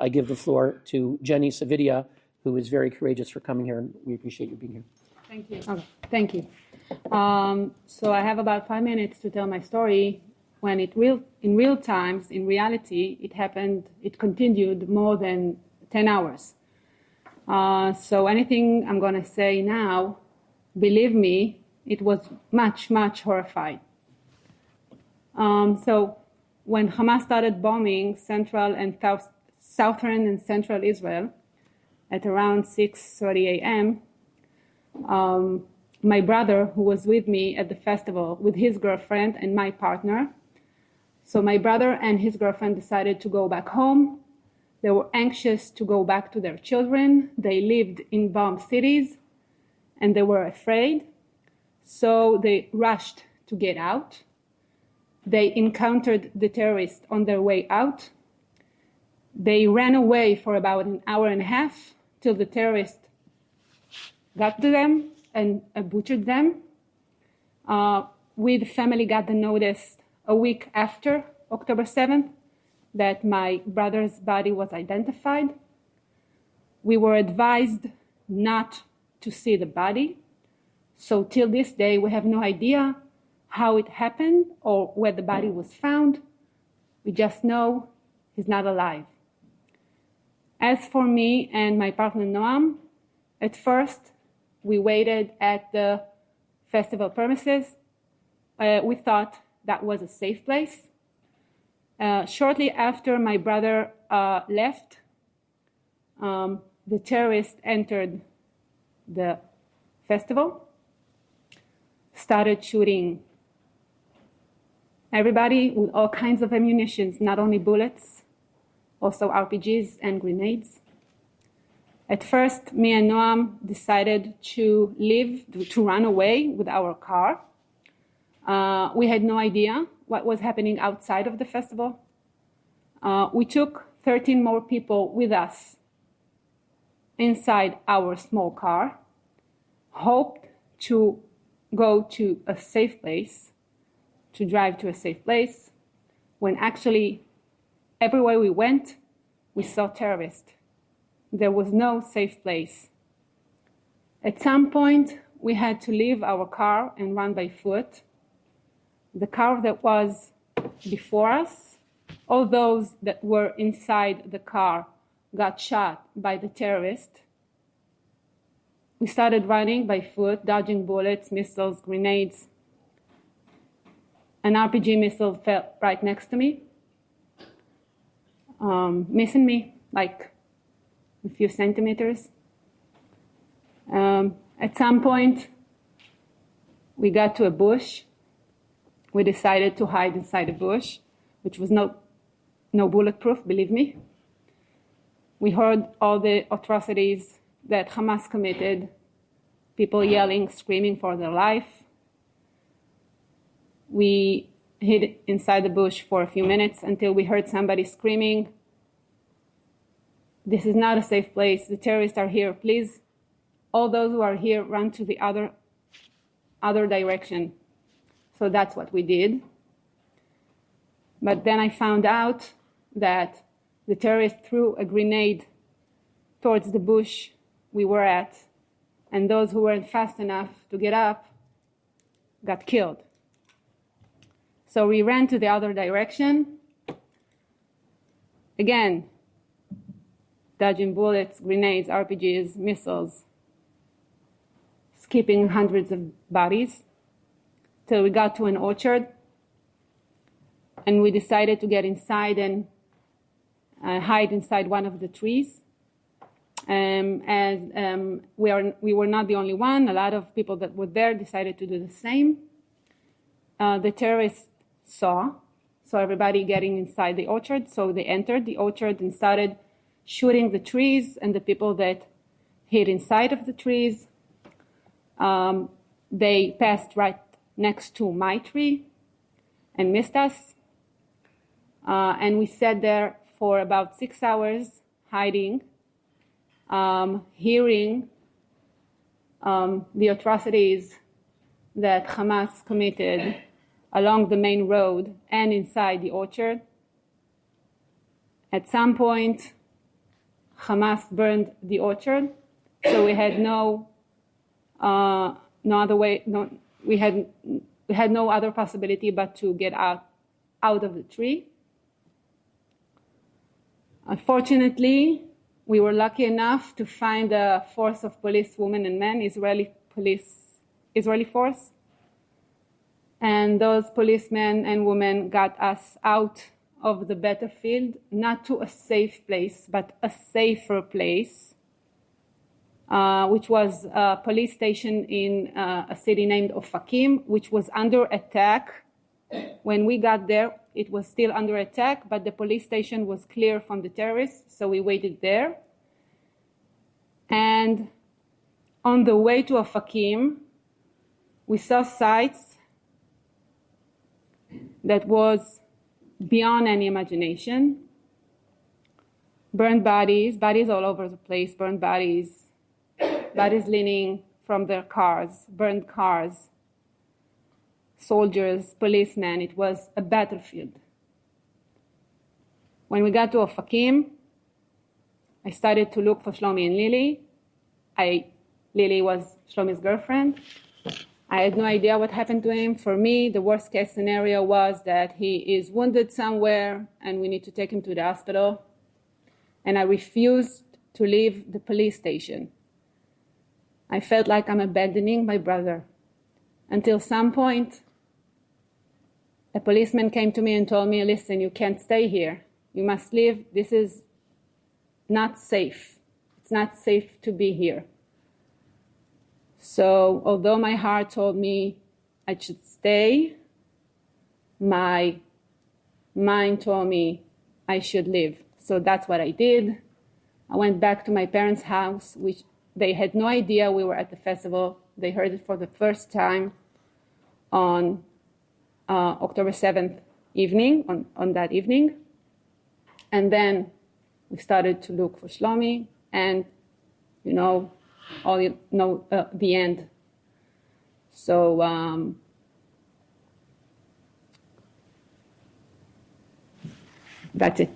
I give the floor to Jenny Sividia, who is very courageous for coming here, and we appreciate you being here. Thank you. Okay. Thank you. So I have about 5 minutes to tell my story. When in real times, in reality, it continued more than 10 hours. So anything I'm going to say now, believe me, it was much, much horrified. So when Hamas started bombing central and southern and central Israel at around 6:30 a.m., my brother, who was with me at the festival with his girlfriend and my partner, so my brother and his girlfriend decided to go back home. They were anxious to go back to their children. They lived in bombed cities and they were afraid. So they rushed to get out. They encountered the terrorists on their way out. They ran away for about an hour and a half till the terrorists got to them and butchered them. We, the family, got the notice a week after October 7th that my brother's body was identified. We were advised not to see the body. So till this day, we have no idea how it happened or where the body was found. We just know he's not alive. As for me and my partner Noam, at first we waited at the festival premises. We thought that was a safe place. Shortly after my brother left, the terrorists entered the festival, started shooting everybody with all kinds of ammunitions, not only bullets, also RPGs and grenades. At first, me and Noam decided to leave, to run away with our car. We had no idea what was happening outside of the festival. We took 13 more people with us inside our small car, hoped to go to a safe place, to drive to a safe place, when actually everywhere we went, we saw terrorists. There was no safe place. At some point, we had to leave our car and run by foot. The car that was before us, all those that were inside the car got shot by the terrorists. We started running by foot, dodging bullets, missiles, grenades. An RPG missile fell right next to me, missing me like a few centimeters. At some point, we got to a bush. We decided to hide inside a bush, which was no bulletproof, believe me. We heard all the atrocities that Hamas committed, people yelling, screaming for their life. We hid inside the bush for a few minutes until we heard somebody screaming, "This is not a safe place. The terrorists are here. Please, all those who are here, run to the other direction." So that's what we did. But then I found out that the terrorists threw a grenade towards the bush we were at, and those who weren't fast enough to get up got killed. So we ran to the other direction. Again, dodging bullets, grenades, RPGs, missiles, skipping hundreds of bodies, till we got to an orchard, and we decided to get inside and hide inside one of the trees. We were not the only one. A lot of people that were there decided to do the same. The terrorists saw everybody getting inside the orchard, so they entered the orchard and started shooting the trees and the people that hid inside of the trees. They passed right next to my tree and missed us. And we sat there for about 6 hours hiding, hearing the atrocities that Hamas committed along the main road and inside the orchard. At some point, Hamas burned the orchard, so we had no other way. We had no other possibility but to get out of the tree. Unfortunately, we were lucky enough to find a force of police, women and men, Israeli force. And those policemen and women got us out of the battlefield, not to a safe place, but a safer place, which was a police station in a city named Ofakim, which was under attack. When we got there, it was still under attack, but the police station was clear from the terrorists, so we waited there. And on the way to Ofakim, we saw sights that was beyond any imagination. Burned bodies all over the place, burned bodies leaning from their cars, burned cars, soldiers, policemen. It was a battlefield. When we got to Ofakim, I started to look for Shlomi and Lily. Lily was Shlomi's girlfriend. I had no idea what happened to him. For me, the worst case scenario was that he is wounded somewhere and we need to take him to the hospital. And I refused to leave the police station. I felt like I'm abandoning my brother. Until some point, a policeman came to me and told me, listen, you can't stay here. You must leave. This is not safe. It's not safe to be here. So although my heart told me I should stay, my mind told me I should leave. So that's what I did. I went back to my parents' house, which they had no idea we were at the festival. They heard it for the first time on October 7th evening, on that evening. And then we started to look for Shlomi, and the end. So that's it.